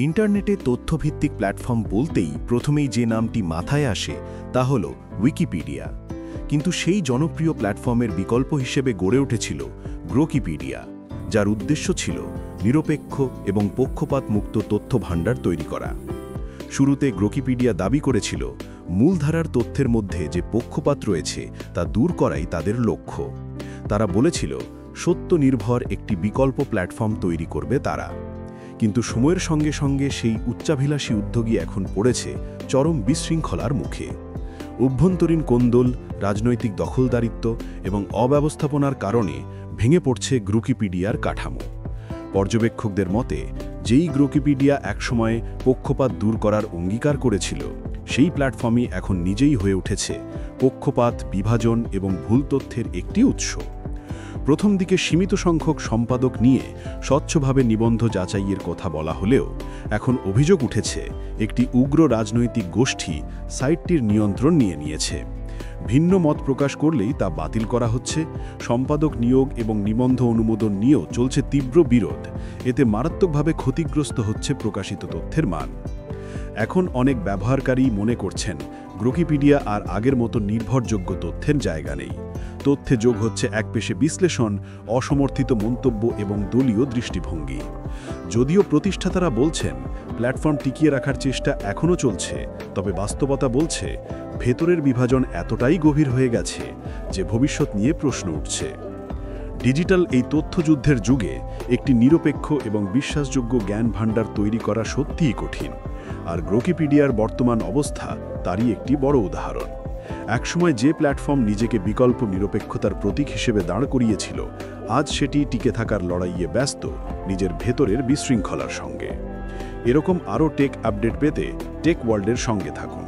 ইন্টারনেটে তথ্যভিত্তিক প্ল্যাটফর্ম বলতেই প্রথমেই যে নামটি মাথায় আসে তা হল উইকিপিডিয়া। কিন্তু সেই জনপ্রিয় প্ল্যাটফর্মের বিকল্প হিসেবে গড়ে উঠেছিল গ্রোকিপিডিয়া, যার উদ্দেশ্য ছিল নিরপেক্ষ এবং পক্ষপাতমুক্ত তথ্য ভাণ্ডার তৈরি করা। শুরুতে গ্রোকিপিডিয়া দাবি করেছিল মূলধারার তথ্যের মধ্যে যে পক্ষপাত রয়েছে তা দূর করাই তাদের লক্ষ্য। তারা বলেছিল সত্য নির্ভর একটি বিকল্প প্ল্যাটফর্ম তৈরি করবে তারা। কিন্তু সময়ের সঙ্গে সঙ্গে সেই উচ্চাভিলাষী উদ্যোগী এখন পড়েছে চরম বিশৃঙ্খলার মুখে। অভ্যন্তরীণ কোন্দল, রাজনৈতিক দখলদারিত্ব এবং অব্যবস্থাপনার কারণে ভেঙে পড়ছে গ্রোকিপিডিয়ার কাঠামো। পর্যবেক্ষকদের মতে যেই গ্রোকিপিডিয়া একসময় পক্ষপাত দূর করার অঙ্গীকার করেছিল, সেই প্ল্যাটফর্মই এখন নিজেই হয়ে উঠেছে পক্ষপাত, বিভাজন এবং ভুল তথ্যের একটি উৎস। প্রথম দিকে সীমিত সংখ্যক সম্পাদক নিয়ে স্বচ্ছভাবে নিবন্ধ যাচাইয়ের কথা বলা হলেও এখন অভিযোগ উঠেছে একটি উগ্র রাজনৈতিক গোষ্ঠী সাইটটির নিয়ন্ত্রণ নিয়েছে। ভিন্ন মত প্রকাশ করলেই তা বাতিল করা হচ্ছে। সম্পাদক নিয়োগ এবং নিবন্ধ অনুমোদন নিয়েও চলছে তীব্র বিরোধ। এতে মারাত্মকভাবে ক্ষতিগ্রস্ত হচ্ছে প্রকাশিত তথ্যের মান। এখন অনেক ব্যবহারকারী মনে করছেন গ্রোকিপিডিয়া আর আগের মতো নির্ভরযোগ্য তথ্যের জায়গা নেই। তথ্যে যোগ হচ্ছে একপেশে বিশ্লেষণ, অসমর্থিত মন্তব্য এবং দলীয় দৃষ্টিভঙ্গি। যদিও প্রতিষ্ঠাতারা বলছেন প্ল্যাটফর্ম টিকিয়ে রাখার চেষ্টা এখনও চলছে, তবে বাস্তবতা বলছে ভেতরের বিভাজন এতটাই গভীর হয়ে গেছে যে ভবিষ্যৎ নিয়ে প্রশ্ন উঠছে। ডিজিটাল এই তথ্যযুদ্ধের যুগে একটি নিরপেক্ষ এবং বিশ্বাসযোগ্য জ্ঞান ভাণ্ডার তৈরি করা সত্যিই কঠিন, আর গ্রোকিপিডিয়ার বর্তমান অবস্থা তারই একটি বড় উদাহরণ। একসময় যে প্ল্যাটফর্ম নিজেকে বিকল্প নিরপেক্ষতার প্রতীক হিসেবে দাঁড় করিয়েছিল, আজ সেটি টিকে থাকার লড়াইয়ে ব্যস্ত নিজের ভেতরের বিশৃঙ্খলার সঙ্গে। এরকম আরও টেক আপডেট পেতে টেক ওয়ার্ল্ডের সঙ্গে থাকুন।